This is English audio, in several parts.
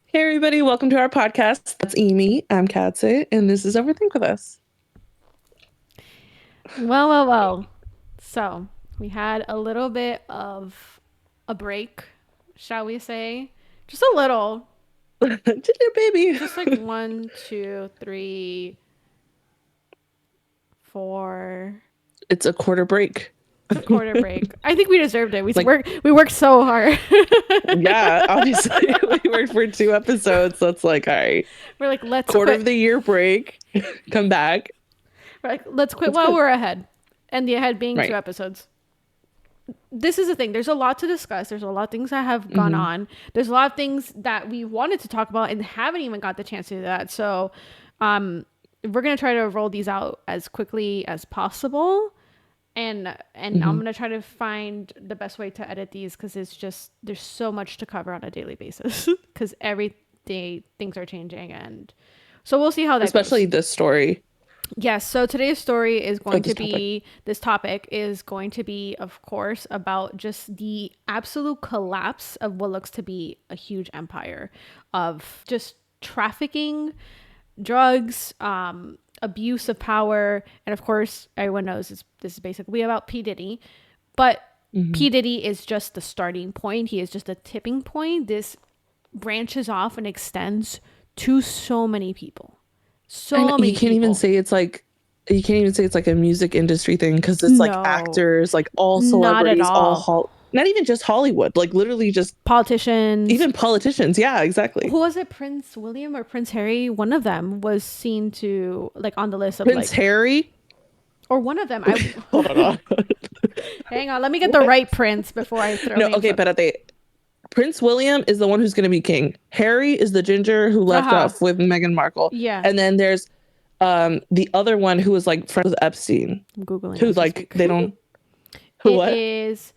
Hey everybody, welcome to our podcast. That's Amy, I'm Katze, and this is Overthink with us. Well. So, we had a little bit of a break, shall we say? Just a little. Ginger baby. Just like 1, 2, 3, 4. It's a quarter break. It's a quarter break. I think we deserved it. Like, We worked so hard. yeah, obviously we worked for 2 episodes, so it's like, all right, We're like, let's quarter quit. of the year break, come back. We're like, let's quit That's while good. we're ahead. And the ahead being 2 Right. episodes. This is the thing. There's a lot to discuss. There's a lot of things that have gone Mm-hmm. on. There's a lot of things that we wanted to talk about and haven't even got the chance to do that. So, we're gonna try to roll these out as quickly as possible, and I'm Mm-hmm. gonna try to find the best way to edit these because it's just there's so much to cover on a daily basis because every day things are changing, and so we'll see how that Especially goes. this story Yes, so today's story is or going this to topic. be this topic is going to be, of course, about just the absolute collapse of what looks to be a huge empire of just trafficking, drugs, abuse of power, and of course, everyone knows this is basically about P. Diddy. But Mm-hmm. P. Diddy is just the starting point. He is just a tipping point. This branches off and extends to so many people. And So many people. you can't even say it's like a music industry thing because it's like No, actors, like all not at celebrities, all. not even just Hollywood, like literally just Politicians. even politicians. Yeah, exactly. Who was it? Prince William or Prince Harry? One of them was seen to like on the list of Prince like, Harry. or one of them. Okay, hold on. Hang on, let me get the What? right prince before I throw No, names okay, up. espérate. Prince William is the one who's going to be king. Harry is the ginger who left Haha. off with Meghan Markle. Yeah, And then there's the other one who was like friends with Epstein, I'm googling who as we like speak. they don't who It what? is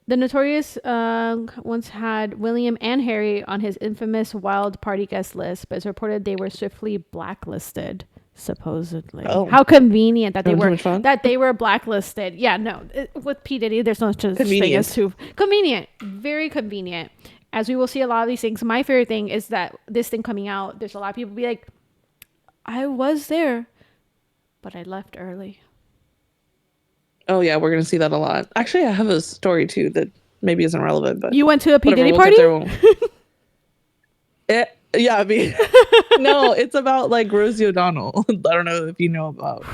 the notorious once had William and Harry on his infamous wild party guest list, but it's reported they were swiftly blacklisted. Supposedly, Oh, how convenient having too much fun. that they were blacklisted. Yeah, no, with P Diddy, there's no such thing as Convenient. too convenient. Very convenient. As we will see a lot of these things. My favorite thing is that this thing coming out. There's a lot of people be like, "I was there, but I left early." Oh yeah, we're gonna see that a lot. Actually, I have a story too that maybe isn't relevant, but You went to a P whatever. Diddy We'll party? get there. Yeah, I mean, no, it's about like Rosie O'Donnell. I don't know if you know about.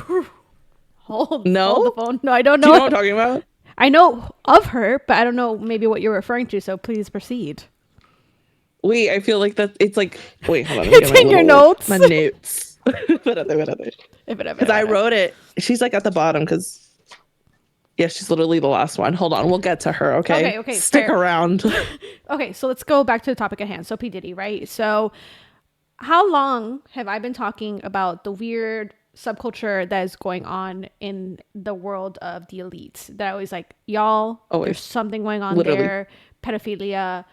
Hold the No, phone. No, I don't do you know. know what I'm talking about? I know of her, but I don't know maybe what you're referring to. So please proceed. Wait, I feel like that it's like. Wait, hold on. Let me get It's in your notes. my notes. Because I wrote it. She's like at the bottom because yeah, she's literally the last one. Hold on, we'll get to her. Okay, Okay, stick fair. around. Okay, so let's go back to the topic at hand. So P Diddy, right? So how long have I been talking about the weird subculture that is going on in the world of the elites? That I was like, y'all, there's Always, something going on literally. there. Pedophilia.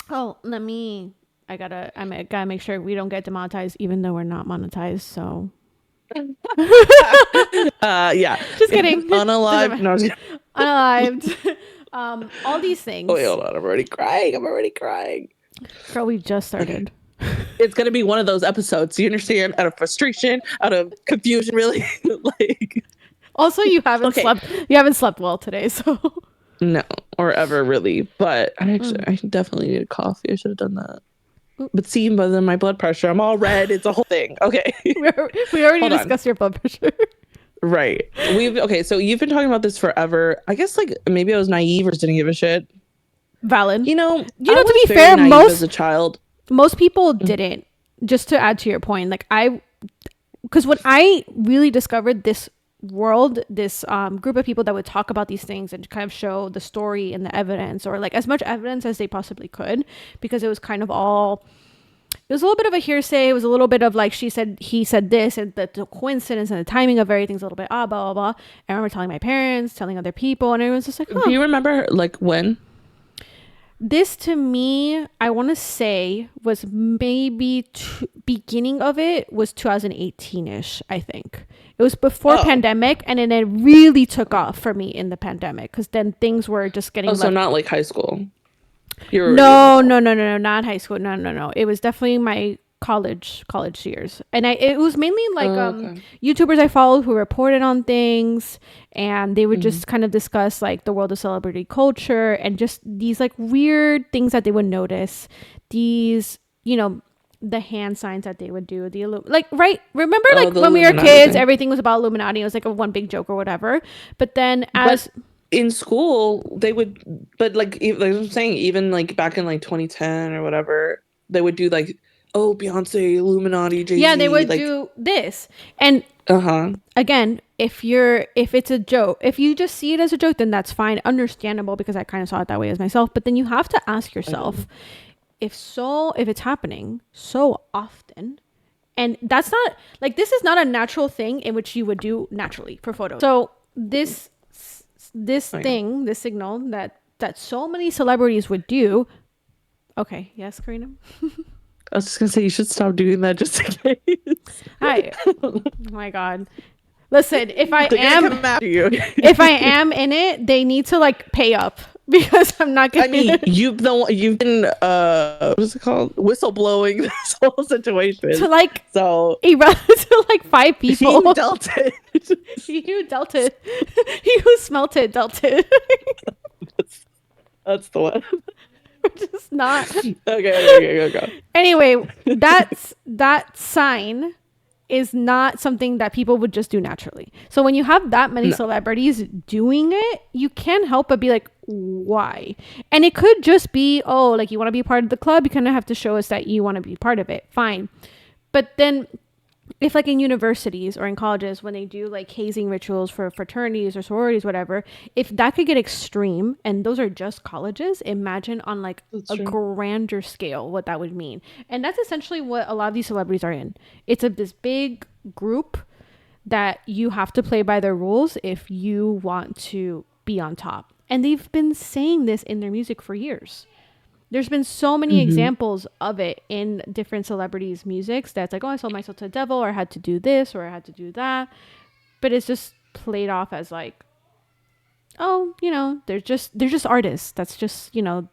Oh, I gotta make sure we don't get demonetized, even though we're not monetized. So Yeah. just kidding. Doesn't Unalive. matter. No, I'm just kidding. Unalived. All these Oh, wait, things. hold on. I'm already crying. I'm already crying. Girl, we just Okay. started. It's gonna be one of those episodes. You understand? Out of frustration, out of confusion, really. Like, Also, okay, you haven't slept well today, so no, or ever really. But Mm. I definitely need a coffee. I should have done that. But see, but then my blood pressure, I'm all red. It's a whole thing. Okay. We already Hold on. discussed your blood pressure. Right. Okay, so you've been talking about this forever. I guess like maybe I was naive or just didn't give a shit. Valid. You know, You I know, to was be very fair, naive as a child. most people didn't. Just to add to your point, like because when I really discovered this world, this group of people that would talk about these things and kind of show the story and the evidence, or like as much evidence as they possibly could, because it was kind of all. It was a little bit of a hearsay. It was a little bit of like she said, he said this, and the coincidence and the timing of everything's a little bit blah blah blah. I remember telling my parents, telling other people, and everyone's just like, Do "Huh." you remember like when? This to me, I want to say was maybe beginning of it was 2018ish, I think. It was before pandemic, and then it really took off for me in the pandemic because then things were just getting so not like high school. No, not high school. No. It was definitely my college years, and it was mainly like YouTubers I followed who reported on things, and they would just kind of discuss like the world of celebrity culture and just these like weird things that they would notice. These, the hand signs that they would do, remember like when we were kids, everything was about Illuminati. It was like a one big joke or whatever. But then in school they would, but like I'm saying, even like back in like 2010 or whatever, they would do like, oh, Beyonce, Illuminati, Jay-Z. Yeah, they would do this. And again, if it's a joke, if you just see it as a joke, then that's fine, understandable, because I kind of saw it that way as myself. But then you have to ask yourself, if it's happening so often, and that's not like, this is not a natural thing in which you would do naturally for photos. So this signal that so many celebrities would do. Okay, yes, Karina. I was just gonna say, you should stop doing that just in case. Oh my God. Listen, if I am in it, they need to like pay up, because I'm not gonna. I mean, you've been what is it called, whistleblowing this whole situation to like to 5 people. He dealt it. He who dealt it. He who smelt it dealt it. That's the one. Just not okay, go. Anyway, that sign is not something that people would just do naturally. So when you have that many celebrities doing it, you can't help but be like, why? And it could just be, oh, like, you want to be part of the club, you kind of have to show us that you want to be part of it. Fine. But then if like in universities or in colleges, when they do like hazing rituals for fraternities or sororities, whatever, if that could get extreme, and those are just colleges, imagine on like grander scale what that would mean. And that's essentially what a lot of these celebrities are in. It's this big group that you have to play by their rules if you want to be on top. And they've been saying this in their music for years. There's been so many examples of it in different celebrities' musics that's like, oh, I sold my soul to the devil, or I had to do this, or I had to do that. But it's just played off as like, oh, they're just artists. That's just, a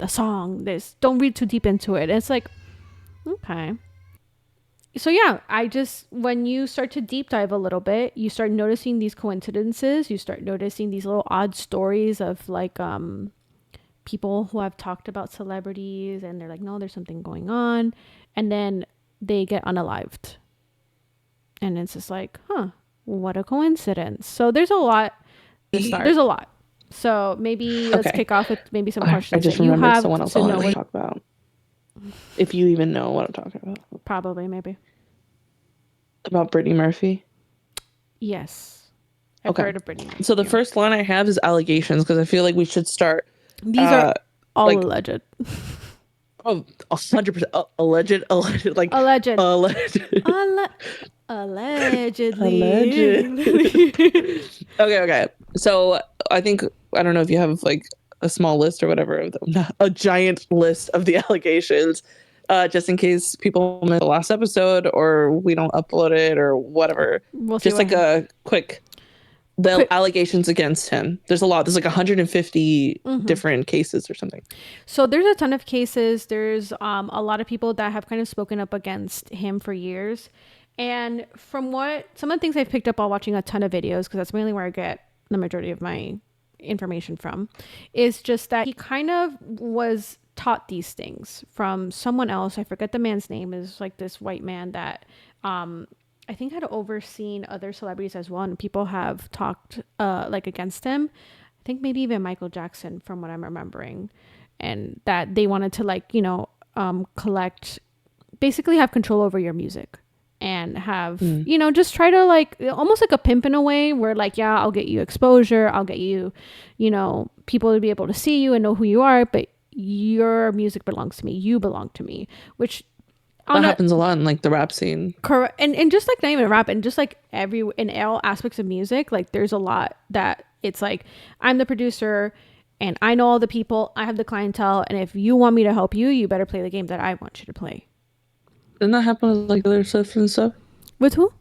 song. Don't read too deep into it. It's like, okay. So yeah, when you start to deep dive a little bit, you start noticing these coincidences. You start noticing these little odd stories of like, people who have talked about celebrities, and they're like, no, there's something going on, and then they get unalived, and it's just like, what a coincidence. So there's a lot. So maybe let's kick off with maybe some questions. I just remembered someone else I want to talk about, if you even know what I'm talking about. Probably, maybe. About Brittany Murphy. Yes, I've heard of Brittany Murphy. So the first line I have is allegations, because I feel like we should start. These are all alleged. Oh, 100% alleged. Like alleged. Allegedly. Okay. So I don't know if you have like a small list or whatever of them, not a giant list of the allegations, just in case people missed the last episode or we don't upload it or whatever. Just like a quick. Allegations against him. There's a lot. There's like 150 different cases or something. So there's a ton of cases. There's a lot of people that have kind of spoken up against him for years. And from some of the things I've picked up while watching a ton of videos, because that's mainly where I get the majority of my information from, is just that he kind of was taught these things from someone else. I forget the man's name. Is like this white man that I think had overseen other celebrities as well, and people have talked like against him. I think maybe even Michael Jackson, from what I'm remembering, and that they wanted to like, collect, basically have control over your music, and have just try to like, almost like a pimp in a way, where like, yeah, I'll get you exposure, I'll get you, people to be able to see you and know who you are, but your music belongs to me, you belong to me, which that happens a lot in like the rap scene. Correct. And just like not even rap, and just like in all aspects of music, like there's a lot that it's like, I'm the producer And I know all the people, I have the clientele, and if you want me to help you, you better play the game that I want you to play. Didn't that happen with like Taylor Swift and stuff? With who?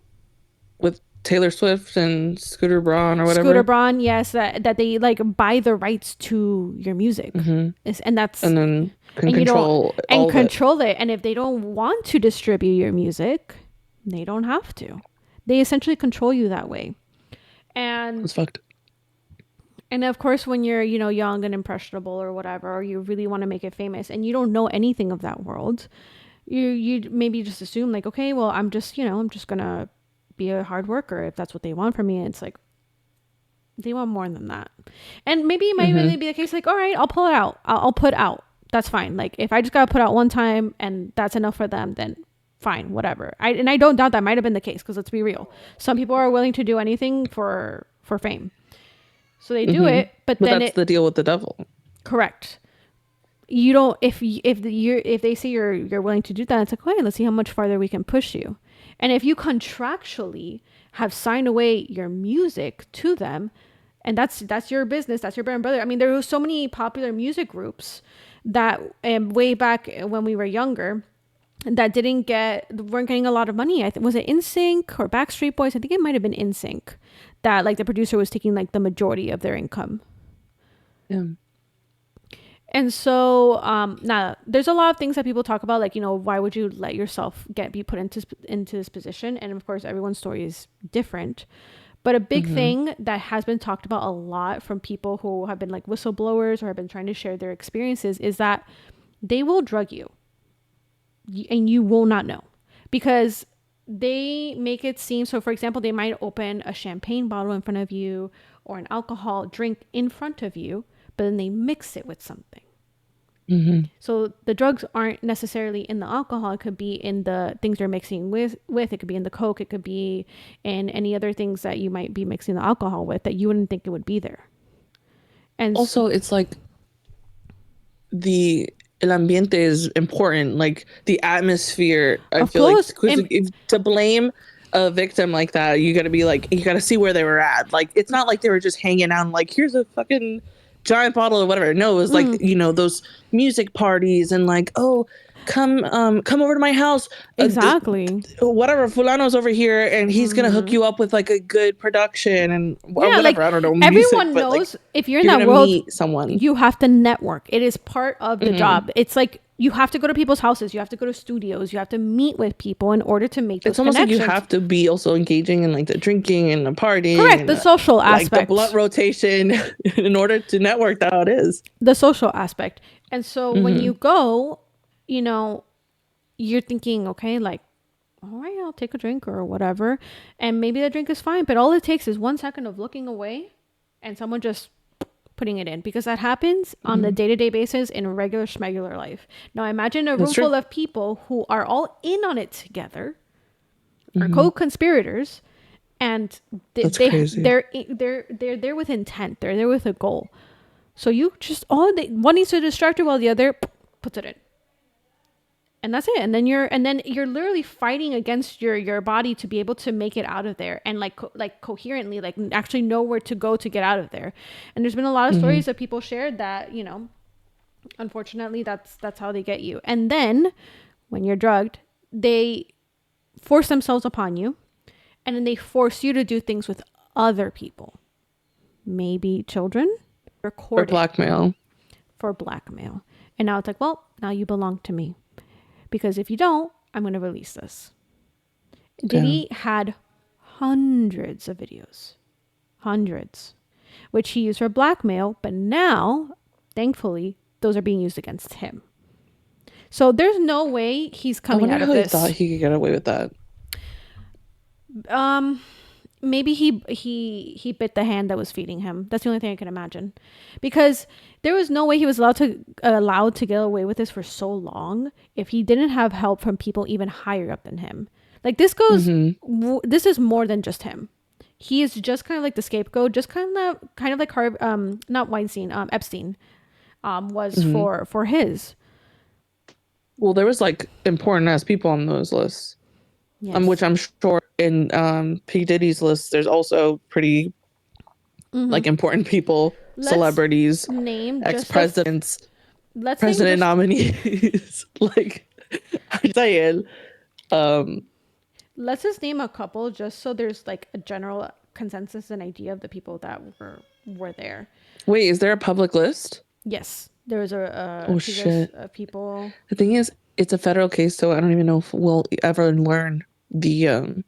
With Taylor Swift and Scooter Braun or Scooter whatever? Braun, yes, that they like buy the rights to your music. And that's And then can and you don't control and all of it. control it. And if they don't want to distribute your music, they don't have to. They essentially control you that way. And It's fucked. and of course when you're, young and impressionable or whatever, or you really want to make it famous and you don't know anything of that world, you maybe just assume like, okay, well, I'm just gonna be a hard worker if that's what they want from me. And it's like they want more than that. And maybe it might really be the case, like, all right, I'll pull it out. I'll put out. That's fine. Like if I just gotta put out one time and that's enough for them, then fine, whatever. I don't doubt that might have been the case, because let's be real. Some people are willing to do anything for fame. So they do it, but But then that's the deal with the devil. correct. You don't, if they say you're willing to do that, it's like, okay, let's see how much farther we can push you. And if you contractually have signed away your music to them, and that's your business, that's your bread and butter. I mean, there were so many popular music groups that way back when we were younger that weren't getting a lot of money. Was it NSYNC or Backstreet Boys? I think it might have been NSYNC, that like the producer was taking like the majority of their income. Yeah. And so now there's a lot of things that people talk about, like, why would you let yourself be put into this position? And of course, everyone's story is different. But a big thing that has been talked about a lot from people who have been like whistleblowers or have been trying to share their experiences is that they will drug you and you will not know, because they make it seem, so for example, they might open a champagne bottle in front of you or an alcohol drink in front of you, but then they mix it with something. So the drugs aren't necessarily in the alcohol. It could be in the things you're mixing with. It could be in the Coke. It could be in any other things that you might be mixing the alcohol with that you wouldn't think it would be there. And Also, it's like the el ambiente is important, like the atmosphere. I of feel like course, to blame a victim like that, you got to be like, you got to see where they were at. Like it's not like they were just hanging out and like, here's a fucking giant bottle or whatever. No, it was like, those music parties and like, oh, come over to my house. exactly. Whatever, fulano's over here and he's gonna hook you up with like a good production and Yeah, like whatever. I don't know music, everyone but like knows if you're in you're that gonna world, meet someone. you have to network. It is part of the job. It's like you have to go to people's houses, you have to go to studios, you have to meet with people in order to make those It's almost connections. like you have to be also engaging in like the drinking and the partying. Correct, and the social like the aspect. blunt rotation in order to network. That's how it is. The social aspect. And so when you go, you're thinking, okay, like, all right, I'll take a drink or whatever. And maybe the drink is fine, but all it takes is 1 second of looking away and someone just putting it in, because that happens on the day-to-day basis in regular schmegular life. Now imagine a room full of people who are all in on it together, are co-conspirators, and they're there with intent. They're there with a goal. So you just one needs to distract you while the other puts it in. And that's it. And then you're literally fighting against your body to be able to make it out of there and like coherently, like actually know where to go to get out of there. And there's been a lot of stories that people shared that, unfortunately that's how they get you. And then when you're drugged, they force themselves upon you, and then they force you to do things with other people, maybe children, For blackmail. For blackmail. And now it's like, well, now you belong to me, because if you don't, I'm going to release this. Diddy had hundreds of videos, which he used for blackmail, but now, thankfully, those are being used against him. So there's no way he's coming out of this. I thought he could get away with that. Maybe he bit the hand that was feeding him. That's the only thing I can imagine, because there was no way he was allowed to get away with this for so long if he didn't have help from people even higher up than him. Like this goes, this is more than just him. He is just kind of like the scapegoat, just kind of like not Weinstein, Epstein, was for his. Well, there was like important ass people on those lists. Yes. Which I'm sure in P. Diddy's list, there's also pretty like important people. let's celebrities, name just a ex-presidents, let's name president just nominees. Like, I'm saying, um, let's just name a couple just so there's like a general consensus and idea of the people that were there. wait, is there a public list? Yes, there was a Oh huge list shit. of people. The thing is, it's a federal case, so I don't even know if we'll ever learn the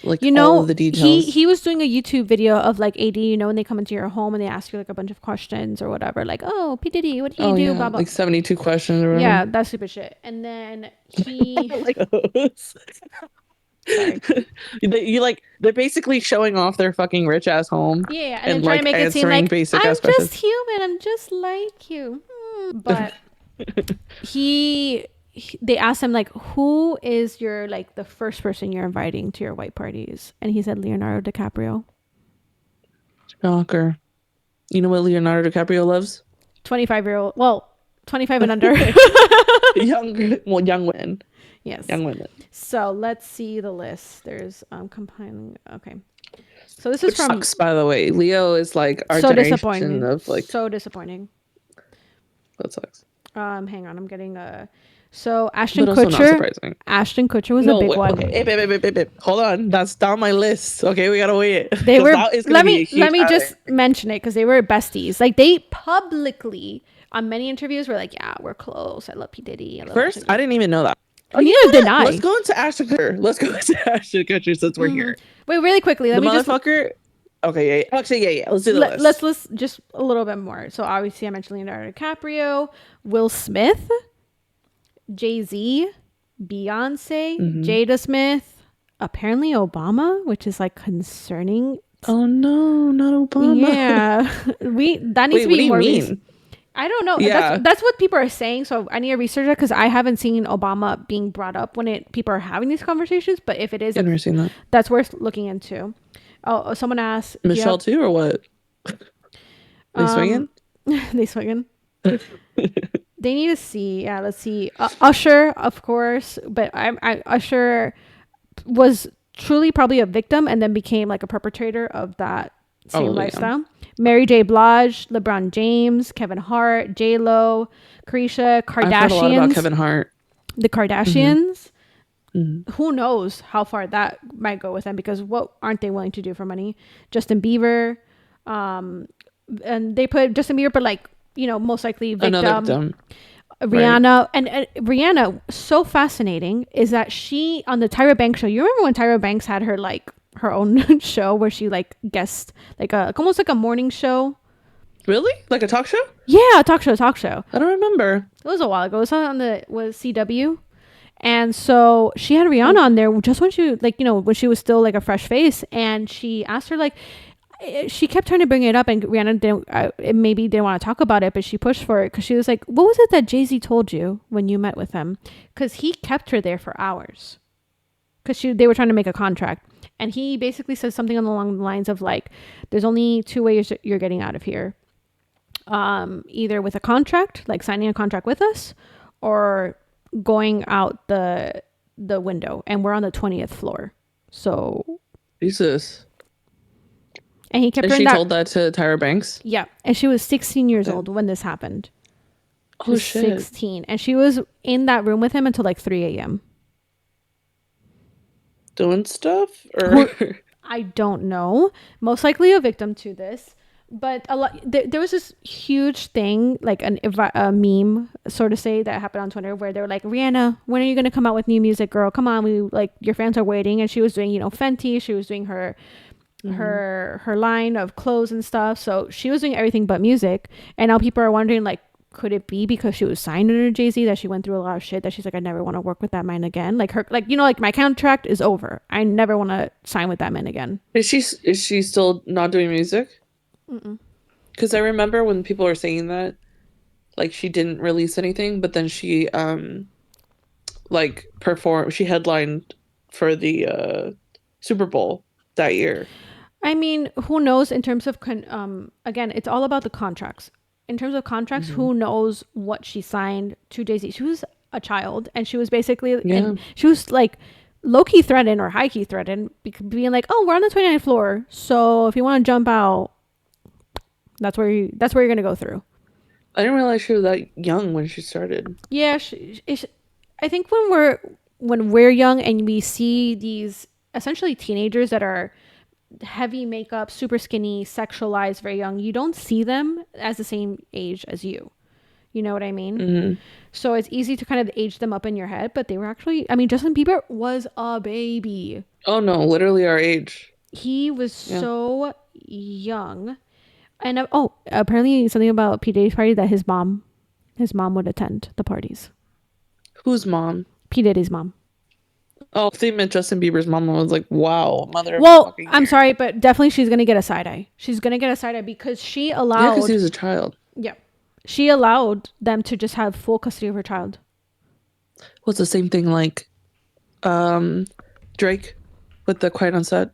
like You all of know, the he details. he was doing a YouTube video of like AD, you know, when they come into your home and they ask you like a bunch of questions or whatever, like, oh, P Diddy, what do you Oh do? yeah, Blah blah. like 72 questions or whatever. Yeah, that stupid shit. And then he, Like those. sorry, You like they're basically showing off their fucking rich ass home yeah, and then and trying to like make it seem answering like basic I'm ass just questions. human, I'm just like you. But he they asked him like, who is your like the first person you're inviting to your white parties, and he said Leonardo DiCaprio. Shocker. You know what Leonardo DiCaprio loves? 25-year-old, well, 25 and under. Young women. Yes. Young women. So let's see the list. There's compiling. Okay. So this is Which from sucks, by the way. Leo is like our so generation disappointing. of like So disappointing. that sucks. Hang on, I'm getting a. So But also not surprising. Ashton Kutcher was a No, big wait, one. okay. Hey, babe. Hold on. That's down my list. Okay, we gotta wait. They 'Cause were. that is gonna be a huge Let me outing. just mention it because they were besties. Like they publicly on many interviews were like, "Yeah, we're close. I love P Diddy." I love First, Ashton I didn't even know that. Kutcher." Neither did I. Let's go into Ashton Kutcher. Let's go into Ashton Kutcher since we're here. Wait, really quickly. Let The me just motherfucker. Okay, yeah. Actually, yeah. Let's do the list. let's list just a little bit more. So obviously, I mentioned Leonardo DiCaprio, Will Smith, Jay-Z, Beyonce, Jada Smith, apparently Obama, which is like concerning. Oh no, not Obama. Yeah, that needs to Wait, what be do you more. mean? I don't know. Yeah. That's what people are saying. So I need to research it because I haven't seen Obama being brought up when people are having these conversations. But if it is, I've never seen that. that's worth looking into. Oh, someone asked Michelle too, or what? They swinging? they swinging. They need to see. Yeah, let's see. Usher, of course, but Usher was truly probably a victim and then became like a perpetrator of that same lifestyle. Yeah. Mary J. Blige, LeBron James, Kevin Hart, J Lo, Carisha, Kardashians. I've heard a lot about Kevin Hart. The Kardashians. Who knows how far that might go with them, because what aren't they willing to do for money? Justin Bieber, and they put Justin Bieber, but like, you know, most likely victim. Another victim. Rihanna, right. and Rihanna, so fascinating is that she on the Tyra Banks show. You remember when Tyra Banks had her like her own show where she like guest like almost like a morning show. Really? Like a talk show? Yeah, talk show. I don't remember. It was a while ago. It was CW. And so she had Rihanna on there just when she, like, you know, when she was still like a fresh face, and she asked her, like, she kept trying to bring it up, and Rihanna maybe didn't want to talk about it, but she pushed for it because she was like, what was it that Jay-Z told you when you met with him? Because he kept her there for hours because they were trying to make a contract. And he basically said something along the lines of like, there's only two ways you're getting out of here. Either with a contract, like signing a contract with us, or going out the window, and we're on the 20th floor. So Jesus. And he kept and her she told that to Tyra Banks? Yeah. And she was 16 years old when this happened. Oh shit. 16. And she was in that room with him until like 3 a.m. Doing stuff? Or I don't know. Most likely a victim to this. But there was this huge thing, like a meme, sort of say, that happened on Twitter where they were like, Rihanna, when are you going to come out with new music, girl? Come on, your fans are waiting. And she was doing, Fenty. She was doing her line of clothes and stuff. So she was doing everything but music. And now people are wondering, like, could it be because she was signed under Jay-Z that she went through a lot of shit that she's like, I never want to work with that man again? Like my contract is over. I never want to sign with that man again. Is she still not doing music? Because I remember when people were saying that, like, she didn't release anything, but then she performed. She headlined for the Super Bowl that year. I mean, who knows in terms of again, it's all about the contracts. In terms of contracts, who knows what she signed to Jay-Z? She was a child, and she was basically, and she was like low-key threatened or high-key threatened, being like, oh, we're on the 29th floor, so if you want to jump out, that's where you're gonna go through. I didn't realize she was that young when she started. Yeah, I think when we're young and we see these essentially teenagers that are heavy makeup, super skinny, sexualized, very young, you don't see them as the same age as you. You know what I mean? Hmm. So it's easy to kind of age them up in your head, but they were actually, I mean, Justin Bieber was a baby. Oh no, literally our age. He was Yeah. so young. And apparently something about P. Diddy's party that his mom would attend the parties. Whose mom? P. Diddy's mom. Oh, they meant Justin Bieber's mom. I was like, wow, mother of the Well, fucking I'm year. sorry, but definitely she's gonna get a side eye. She's gonna get a side eye because she Yeah, because he allowed, was a child. yeah, she allowed them to just have full custody of her child. Well, it's the same thing like um Drake with the Quiet on Set.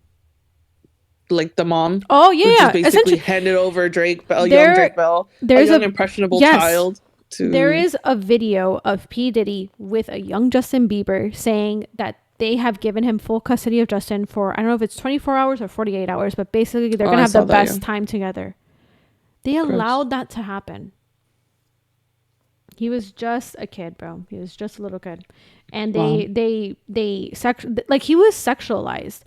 Like the mom Oh who yeah, just yeah. basically Essentially, handed over Drake Bell, young there, Drake Bell, a there's young a impressionable yes, child there to is a video of P Diddy with a young Justin Bieber saying that they have given him full custody of Justin for, I don't know if it's 24 hours or 48 hours, but basically they're Oh, gonna I have the saw that, yeah. best time together. They Gross. allowed that to happen. He was just a kid, bro. He was just a little kid. And Wow. like he was sexualized.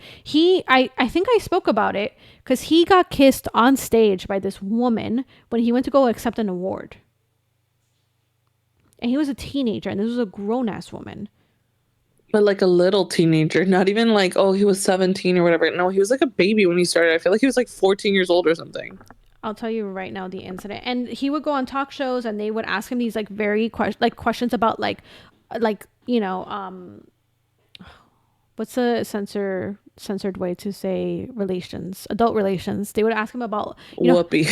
I think I spoke about it because he got kissed on stage by this woman when he went to go accept an award. And he was a teenager, and this was a grown ass woman. But like a little teenager, not even like, oh, he was 17 or whatever. No, he was like a baby when he started. I feel like he was like 14 years old or something. I'll tell you right now the incident. And he would go on talk shows, and they would ask him these like very questions about like what's a censored way to say relations, adult relations. They would ask him about Whoopee.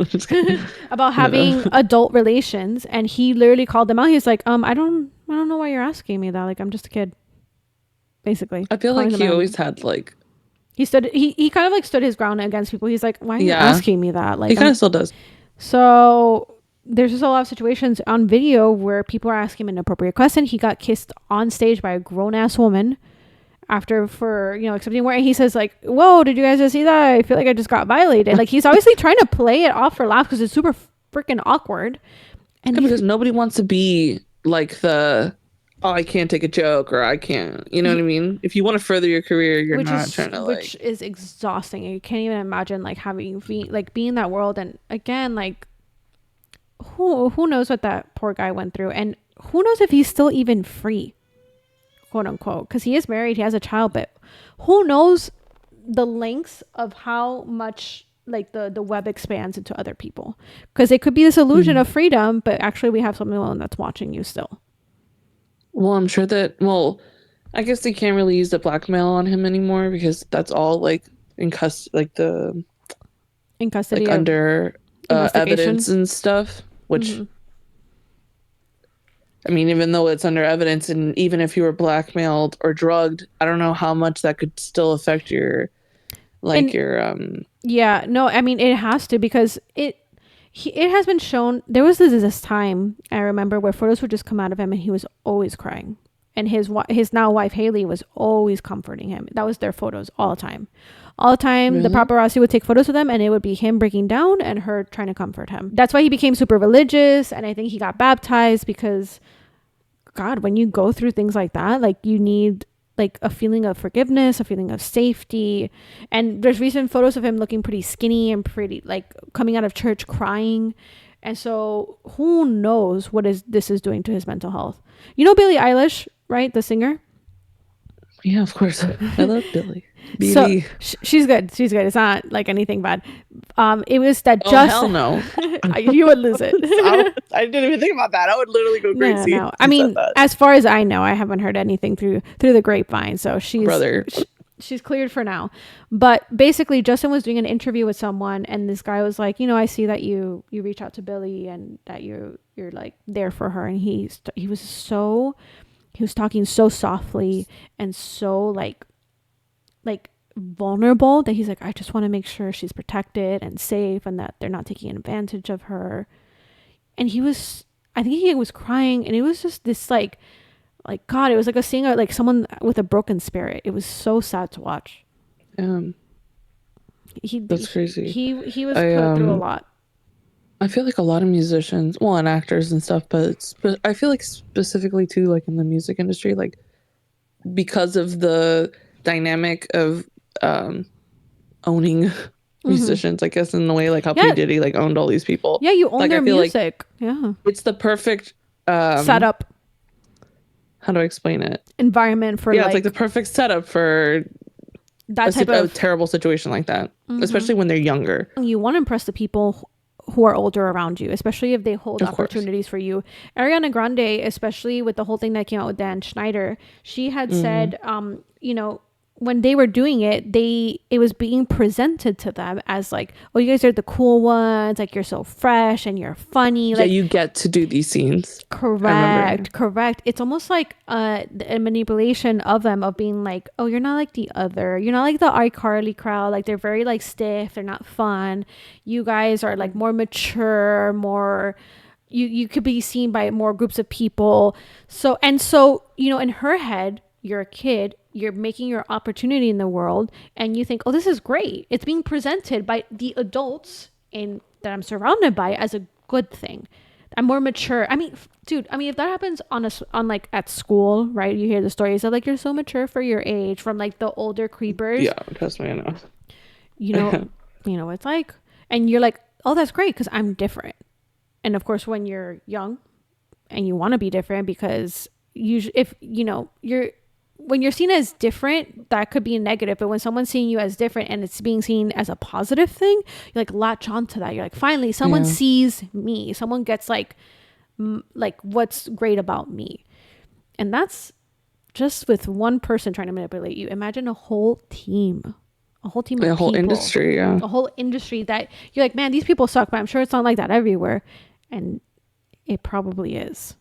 Just kidding. about No. having adult relations, and he literally called them out. He's like, I don't know why you're asking me that. Like, I'm just a kid, basically I feel calling like them he out. always had like, He kind of like stood his ground against people. He's like, why are you yeah, asking me that? he Like, kind I'm of still does. so there's just a lot of situations on video where people are asking him an inappropriate question. He got kissed on stage by a grown ass woman after for accepting more, and he says like, whoa, did you guys just see that? I feel like I just got violated. Like, he's obviously trying to play it off for laughs because it's super freaking awkward. And Yeah, because nobody wants to be like the, oh, I can't take a joke or I can't, you know what I mean? If you want to further your career, you're which not is trying to which like, is exhausting. You can't even imagine like having being in that world. And again, like, who knows what that poor guy went through, and who knows if he's still even free, quote unquote, because he is married, he has a child, but who knows the lengths of how much like the web expands into other people, because it could be this illusion hmm. of freedom, but actually we have someone that's watching you still Well, I'm sure that, well, I guess they can't really use the blackmail on him anymore because that's all like in like the, in like custody of under investigation. evidence and stuff, which Hmm. I mean, even though it's under evidence, and even if you were blackmailed or drugged, I don't know how much that could still affect your, like And your, yeah, no, I mean, it has to, because it has been shown. There was this time I remember where photos would just come out of him and he was always crying, and his now wife Haley was always comforting him. That was their photos all the time. All the time, the really? paparazzi would take photos of them, and it would be him breaking down and her trying to comfort him. That's why he became super religious, and I think he got baptized because, God, when you go through things like that, like, you need like a feeling of forgiveness, a feeling of safety. And there's recent photos of him looking pretty skinny and pretty like coming out of church crying. And so who knows what this is doing to his mental health. You know Billie Eilish, right? The singer. Yeah, of course. I love Billy. So BD. she's good. She's good. It's not like anything bad. It was that Oh, just hell no. you would lose it. I didn't even think about that. I would literally go No, crazy no. if I you said mean, that. as far as I know, I haven't heard anything through the grapevine. So Brother. she's cleared for now. But basically, Justin was doing an interview with someone, and this guy was like, I see that you reach out to Billy and that you're like there for her. And he was talking so softly and so like vulnerable that he's like, I just want to make sure she's protected and safe and that they're not taking advantage of her. And I think he was crying, and it was just this like like, God, it was like a singer, like someone with a broken spirit. It was so sad to watch. Um, He that's crazy. he was I put through a um lot. I feel like a lot of musicians, well, and actors and stuff, but I feel like specifically too, like in the music industry, like because of the dynamic of um owning Hmm. musicians, I guess, in the way like how P Yeah, Diddy like owned all these people. yeah, you own Like I their feel like music. Yeah, it's the perfect setup how do I explain it? environment for Yeah, it's like the like perfect setup for that type a of. terrible situation like that, Hmm. especially when they're younger. You want to impress the people who are older around you, especially if they hold Of course. opportunities for you. Ariana Grande, especially with the whole thing that came out with Dan Schneider, she had Hmm. said, when they were doing it, it was being presented to them as like, oh, you guys are the cool ones, like you're so fresh and you're funny, Yeah, like. you get to do these scenes. I remember. Correct. It's almost like a manipulation of them, of being like, oh, you're not like the other. You're not like the iCarly crowd. Like they're very like stiff. They're not fun. You guys are like more mature, more. You could be seen by more groups of people. So in her head, you're a kid. You're making your opportunity in the world, and you think, oh, this is great. It's being presented by the adults in that I'm surrounded by as a good thing. I'm more mature. I mean, dude. I mean, if that happens on like at school, right? You hear the stories of like you're so mature for your age from like the older creepers. Yeah, trust me, I You know, know. it's like, and you're like, oh, that's great because I'm different. And of course, when you're young and you want to be different, because if you're when you're seen as different, that could be a negative. But when someone's seeing you as different and it's being seen as a positive thing, you like latch onto that. You're like, finally, someone Yeah. sees me. Someone gets like what's great about me. And that's just with one person trying to manipulate you. Imagine a whole team The of whole people, industry, yeah. a whole industry that you're like, man, these people suck, but I'm sure it's not like that everywhere. And it probably is.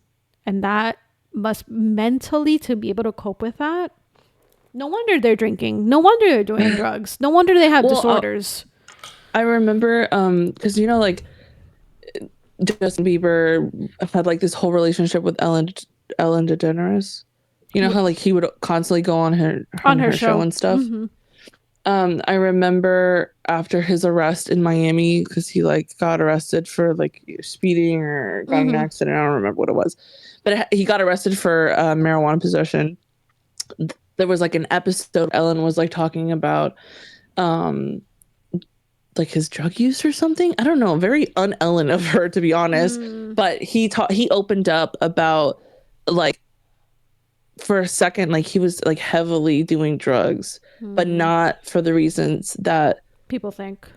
And that must mentally, to be able to cope with that. No wonder they're drinking. No wonder they're doing drugs. No wonder they have Well, disorders. I remember because like Justin Bieber had like this whole relationship with Ellen DeGeneres. You know how like he would constantly go on On her her show show. and stuff. Hmm. I remember after his arrest in Miami, because he like got arrested for like speeding or got in an Hmm. accident. I don't remember what it was, but he got arrested for marijuana possession. There was like an episode Ellen was like talking about um like his drug use or something. I don't know, very un-Ellen of her, to be honest. Mm. But he opened up about like for a second like he was like heavily doing drugs, but Mm. not for the reasons that People think.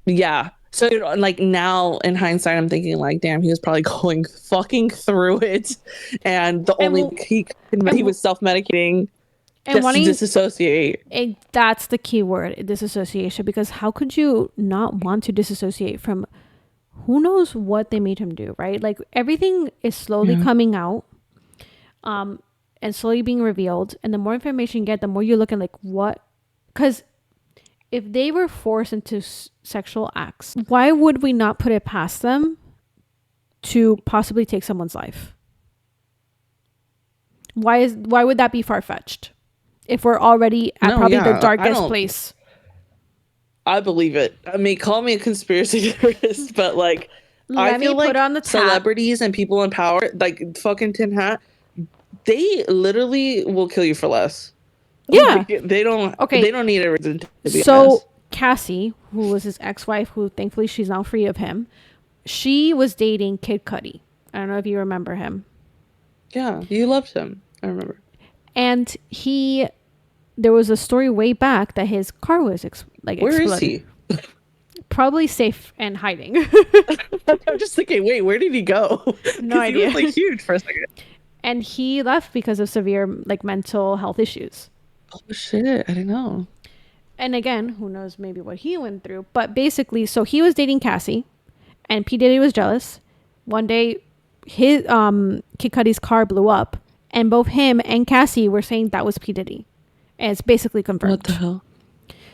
yeah. So like now in hindsight, I'm thinking like, damn, he was probably going fucking through it, and the And only he and was self medicating and just to wanting disassociate. that's the key word, disassociation, because how could you not want to disassociate from who knows what they made him do, right? Like everything is slowly Yeah. coming out, and slowly being revealed, and the more information you get, the more you're looking like what, because if they were forced into sexual acts, why would we not put it past them to possibly take someone's life? Why would that be far-fetched if we're already at No, probably the yeah, I darkest don't. place? I believe it. I mean, call me a conspiracy theorist, but like, I Let me feel put like on the tap. celebrities and people in power, like fucking Tin Hat, they literally will kill you for less. Yeah. Like they don't. Okay. They don't need a reason to be So honest. Cassie, who was his ex-wife, who thankfully she's now free of him, she was dating Kid Cudi. I don't know if you remember him. Yeah, you loved him. I remember. And there was a story way back that his car was Where is exploded. he? Probably safe and hiding. I'm just thinking, wait, where did he go? No Because he idea. was like huge for a second. And he left because of severe like mental health issues. Oh shit, I didn't know. And again, who knows maybe what he went through. But basically, so he was dating Cassie and P. Diddy was jealous. One day his Kid Cudi's car blew up and both him and Cassie were saying that was P. Diddy. And it's basically confirmed. What the hell?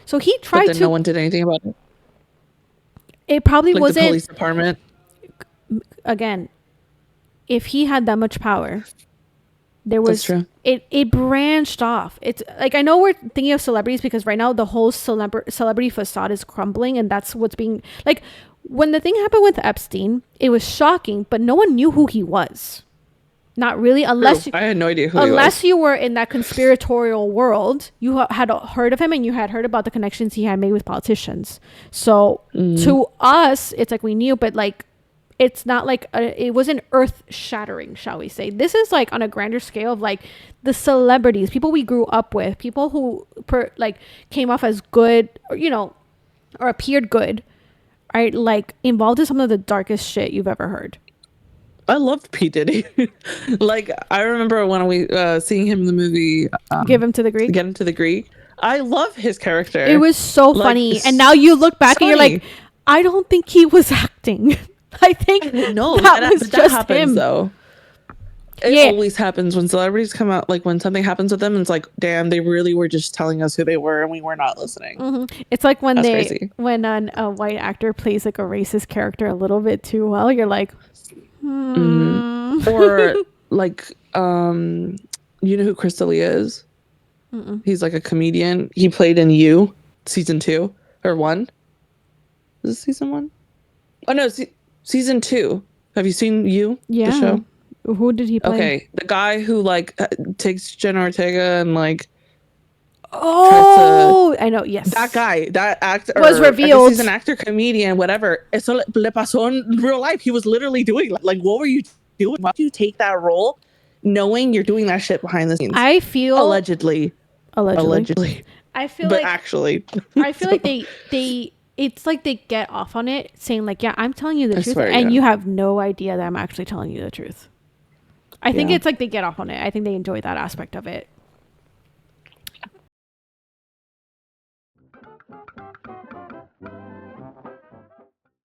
So he But tried then to no one did anything about it. it probably Like the wasn't police department. again, if he had that much power, There That's was true. it branched off. It's like, I know we're thinking of celebrities because right now the whole celebrity facade is crumbling, and that's what's being like, when the thing happened with Epstein, it was shocking, but no one knew who he was. Not really, True. I had no idea who he was. unless you were in that conspiratorial world, you had heard of him, and you had heard about the connections he had made with politicians. So to us, it's like we knew, but like, it's not like it wasn't earth shattering, shall we say. This is like on a grander scale of like the celebrities, people we grew up with, people who like came off as good, or, you know, or appeared good, are like involved in some of the darkest shit you've ever heard. I loved P. Diddy. Like, I remember when we seeing him in the movie Give him to the Greek. Get Into the Greek. I love his character. It was so Like, funny, and now you look back and you're funny. like, I don't think he was acting. I think No, that was but that just happens him. though. It Yeah. always happens when celebrities come out. Like when something happens with them, it's like, damn, they really were just telling us who they were, and we were not listening. It's like when That's crazy. when a white actor plays like a racist character a little bit too well, you're like, Or like, you know who Chris D'Elia is? He's like a comedian. He played in You season 2 or 1. Is this season 1? Oh no, season 2. Have you seen You? yeah. The show. Who did he play? Okay, the guy who like takes Jenna Ortega and like Oh, I know. Yes, that guy, that actor was I guess revealed. he's an actor, comedian, whatever. Eso le pasó in real life. He was literally doing like, what were you doing? Why did you take that role, knowing you're doing that shit behind the scenes? I feel allegedly. I feel But like actually, I feel like they it's like they get off on it, saying like, yeah, I'm telling you the truth, swear, and yeah. you have no idea that I'm actually telling you the truth. I think Yeah. it's like they get off on it. I think they enjoy that aspect of it.